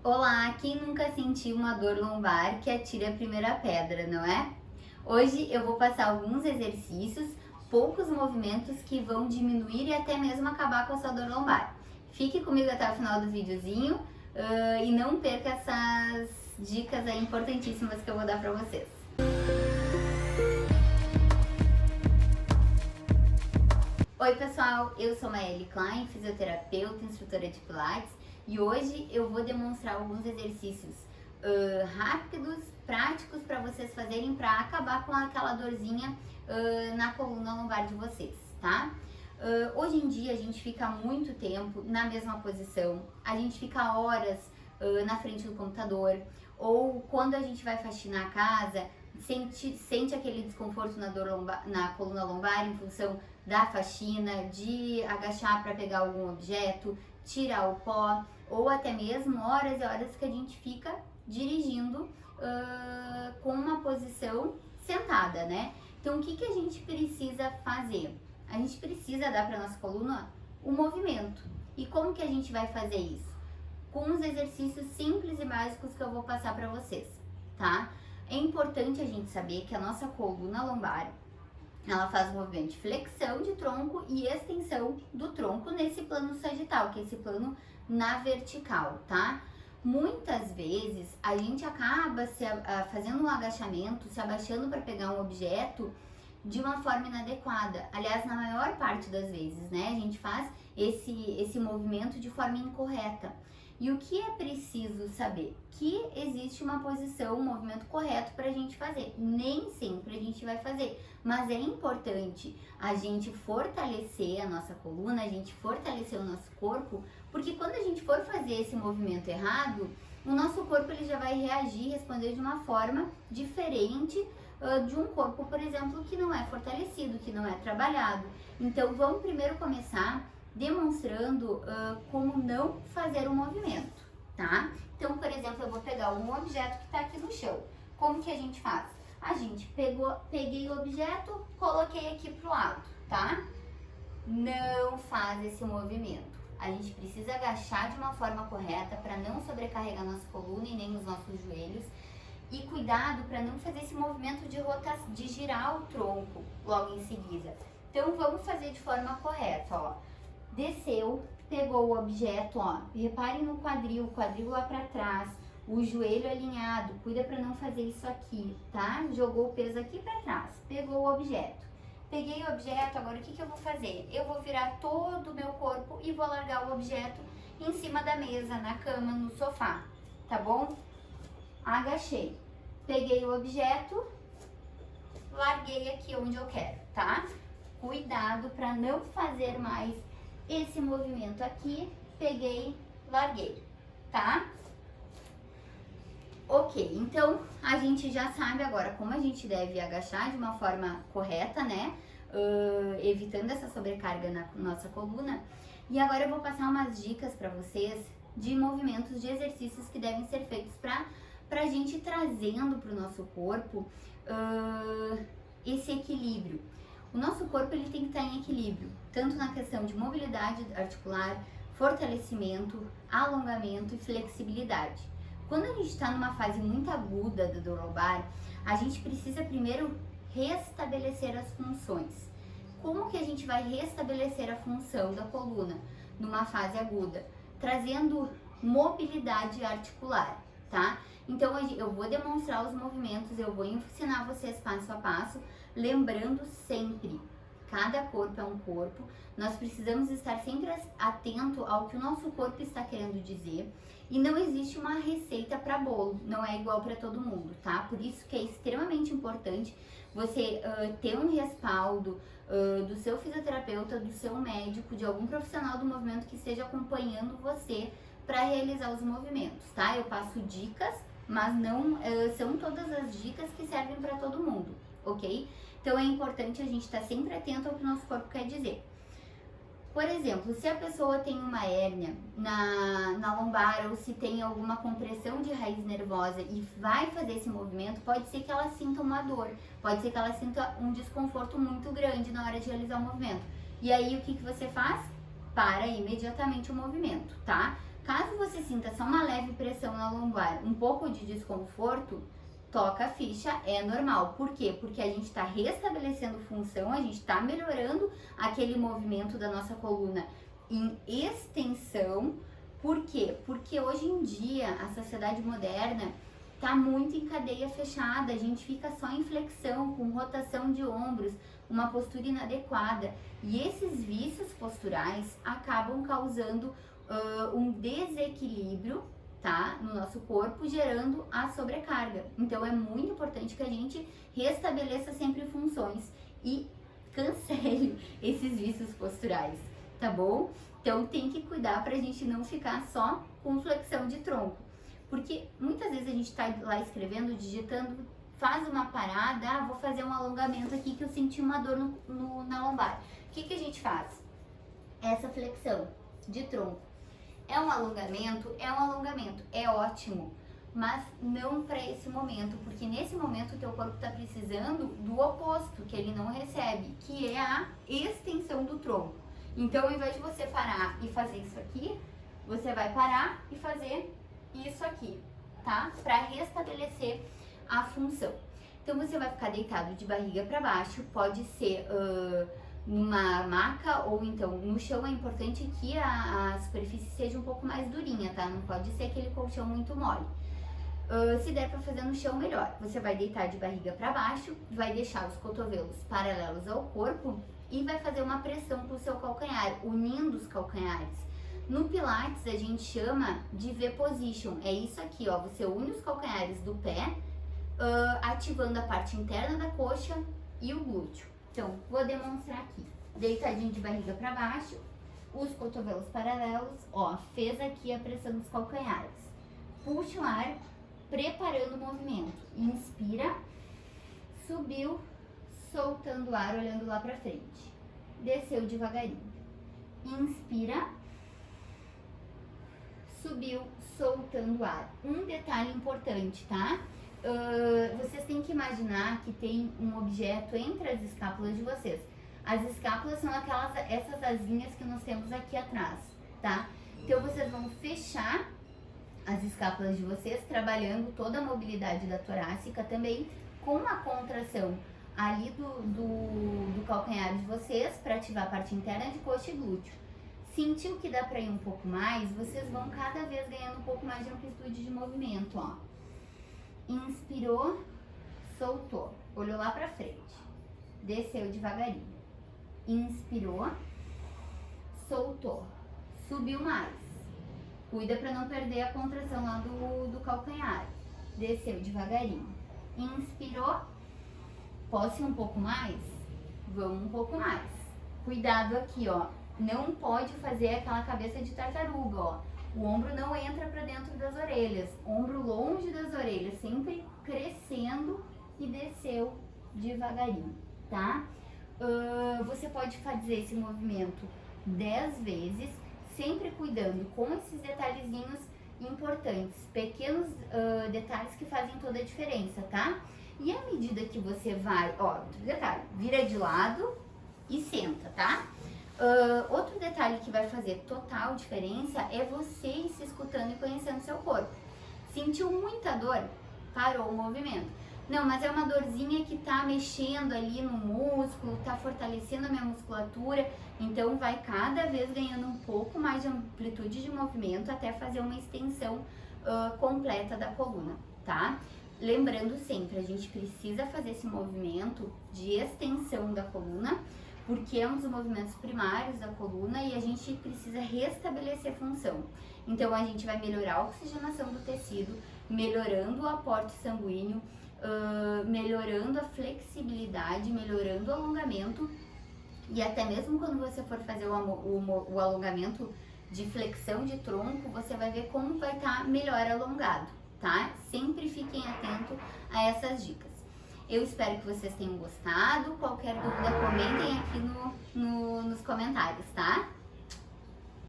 Olá, quem nunca sentiu uma dor lombar que atire a primeira pedra, não é? Hoje eu vou passar alguns exercícios, poucos movimentos que vão diminuir e até mesmo acabar com a sua dor lombar. Fique comigo até o final do videozinho e não perca essas dicas aí importantíssimas que eu vou dar para vocês. Oi pessoal, eu sou Maeli Klein, fisioterapeuta, instrutora de Pilates, e hoje eu vou demonstrar alguns exercícios rápidos, práticos para vocês fazerem para acabar com aquela dorzinha na coluna lombar de vocês, tá? Hoje em dia a gente fica muito tempo na mesma posição, a gente fica horas na frente do computador, ou quando a gente vai faxinar a casa, sente aquele desconforto na coluna lombar em função da faxina, de agachar para pegar algum objeto, tirar o pó, ou até mesmo horas e horas que a gente fica dirigindo com uma posição sentada, né? Então, o que a gente precisa fazer? A gente precisa dar para nossa coluna o movimento. E como que a gente vai fazer isso? Com os exercícios simples e básicos que eu vou passar para vocês, tá? É importante a gente saber que a nossa coluna lombar, ela faz o movimento de flexão de tronco e extensão do tronco nesse plano sagital, que é esse plano na vertical, tá? Muitas vezes a gente acaba fazendo um agachamento, se abaixando para pegar um objeto de uma forma inadequada. Aliás, na maior parte das vezes, né? A gente faz esse movimento de forma incorreta. E o que é preciso saber? Que existe uma posição, um movimento correto para a gente fazer. Nem sempre a gente vai fazer, mas é importante a gente fortalecer a nossa coluna, a gente fortalecer o nosso corpo, porque quando a gente for fazer esse movimento errado, o nosso corpo ele já vai reagir, responder de uma forma diferente de um corpo, por exemplo, que não é fortalecido, que não é trabalhado. Então, vamos primeiro começar demonstrando como não fazer o movimento, tá? Então, por exemplo, eu vou pegar um objeto que está aqui no chão. Como que a gente faz? A gente peguei o objeto, coloquei aqui pro lado, tá? Não faz esse movimento. A gente precisa agachar de uma forma correta para não sobrecarregar nossa coluna e nem os nossos joelhos. E cuidado para não fazer esse movimento de girar o tronco logo em seguida. Então, vamos fazer de forma correta, ó. Desceu, pegou o objeto, ó, reparem no quadril, quadril lá pra trás, o joelho alinhado, cuida pra não fazer isso aqui, tá? Jogou o peso aqui pra trás, pegou o objeto. Peguei o objeto, agora o que eu vou fazer? Eu vou virar todo o meu corpo e vou largar o objeto em cima da mesa, na cama, no sofá, tá bom? Agachei, peguei o objeto, larguei aqui onde eu quero, tá? Cuidado pra não fazer mais esse movimento aqui, peguei, larguei, tá? Ok, então a gente já sabe agora como a gente deve agachar de uma forma correta, né? Evitando essa sobrecarga na nossa coluna. E agora eu vou passar umas dicas para vocês de movimentos, de exercícios que devem ser feitos para a gente ir trazendo para o nosso corpo esse equilíbrio. O nosso corpo ele tem que estar em equilíbrio, tanto na questão de mobilidade articular, fortalecimento, alongamento e flexibilidade. Quando a gente está numa fase muito aguda da dor lombar, a gente precisa primeiro restabelecer as funções. Como que a gente vai restabelecer a função da coluna numa fase aguda? Trazendo mobilidade articular, tá? Então eu vou demonstrar os movimentos, eu vou ensinar vocês passo a passo, lembrando sempre, cada corpo é um corpo, nós precisamos estar sempre atento ao que o nosso corpo está querendo dizer e não existe uma receita para bolo, não é igual para todo mundo, tá? Por isso que é extremamente importante você ter um respaldo do seu fisioterapeuta, do seu médico, de algum profissional do movimento que esteja acompanhando você para realizar os movimentos, tá? Eu passo dicas, mas não são todas as dicas que servem para todo mundo, ok? Então é importante a gente estar sempre atento ao que o nosso corpo quer dizer. Por exemplo, se a pessoa tem uma hérnia na lombar ou se tem alguma compressão de raiz nervosa e vai fazer esse movimento, pode ser que ela sinta uma dor, pode ser que ela sinta um desconforto muito grande na hora de realizar o movimento. E aí o que você faz? Para imediatamente o movimento, tá? Caso você sinta só uma leve pressão na lombar, um pouco de desconforto, toca a ficha, é normal. Por quê? Porque a gente está restabelecendo função, a gente está melhorando aquele movimento da nossa coluna em extensão. Por quê? Porque hoje em dia a sociedade moderna está muito em cadeia fechada, a gente fica só em flexão, com rotação de ombros, uma postura inadequada. E esses vícios posturais acabam causando um desequilíbrio, tá, no nosso corpo, gerando a sobrecarga. Então é muito importante que a gente restabeleça sempre funções e cancele esses vícios posturais, tá bom? Então tem que cuidar pra gente não ficar só com flexão de tronco, porque muitas vezes a gente tá lá escrevendo, digitando, faz uma parada, vou fazer um alongamento aqui que eu senti uma dor na lombar. O que a gente faz? Essa flexão de tronco. É um alongamento? É um alongamento, é ótimo, mas não para esse momento, porque nesse momento o teu corpo está precisando do oposto, que ele não recebe, que é a extensão do tronco. Então, ao invés de você parar e fazer isso aqui, você vai parar e fazer isso aqui, tá? Para restabelecer a função. Então, você vai ficar deitado de barriga para baixo, pode ser numa maca ou então no chão. É importante que a superfície seja um pouco mais durinha, tá? Não pode ser aquele colchão muito mole. Se der para fazer no chão, melhor. Você vai deitar de barriga para baixo, vai deixar os cotovelos paralelos ao corpo e vai fazer uma pressão com o seu calcanhar, unindo os calcanhares. No Pilates a gente chama de V-position, é isso aqui, ó. Você une os calcanhares do pé, ativando a parte interna da coxa e o glúteo. Então, vou demonstrar aqui. Deitadinho de barriga para baixo, os cotovelos paralelos, ó, fez aqui a pressão dos calcanhares. Puxa o ar, preparando o movimento. Inspira, subiu, soltando o ar, olhando lá para frente. Desceu devagarinho. Inspira, subiu, soltando o ar. Um detalhe importante, tá? Vocês têm que imaginar que tem um objeto entre as escápulas de vocês. As escápulas são essas asinhas que nós temos aqui atrás, tá? Então vocês vão fechar as escápulas de vocês, trabalhando toda a mobilidade da torácica também, com a contração ali do calcanhar de vocês, para ativar a parte interna de coxa e glúteo. Sentiu que dá para ir um pouco mais, vocês vão cada vez ganhando um pouco mais de amplitude de movimento, ó. Inspirou, soltou, olhou lá pra frente, desceu devagarinho. Inspirou, soltou, subiu mais. Cuida para não perder a contração lá do calcanhar. Desceu devagarinho. Inspirou, posso ir um pouco mais? Vamos um pouco mais. Cuidado aqui, ó. Não pode fazer aquela cabeça de tartaruga, ó. O ombro não entra para dentro das orelhas, ombro longe das orelhas, sempre crescendo e desceu devagarinho, tá? Você pode fazer esse movimento 10 vezes, sempre cuidando com esses detalhezinhos importantes, pequenos detalhes que fazem toda a diferença, tá? E à medida que você vai, ó, outro detalhe, vira de lado e senta, tá? Outro detalhe que vai fazer total diferença é você ir se escutando e conhecendo seu corpo. Sentiu muita dor? Parou o movimento. Não, mas é uma dorzinha que tá mexendo ali no músculo, tá fortalecendo a minha musculatura, então vai cada vez ganhando um pouco mais de amplitude de movimento até fazer uma extensão completa da coluna, tá? Lembrando sempre, a gente precisa fazer esse movimento de extensão da coluna, porque é um dos movimentos primários da coluna e a gente precisa restabelecer função. Então a gente vai melhorar a oxigenação do tecido, melhorando o aporte sanguíneo, melhorando a flexibilidade, melhorando o alongamento, e até mesmo quando você for fazer o alongamento de flexão de tronco, você vai ver como vai estar melhor alongado, tá? Sempre fiquem atentos a essas dicas. Eu espero que vocês tenham gostado. Qualquer dúvida, comentem aqui nos comentários, tá?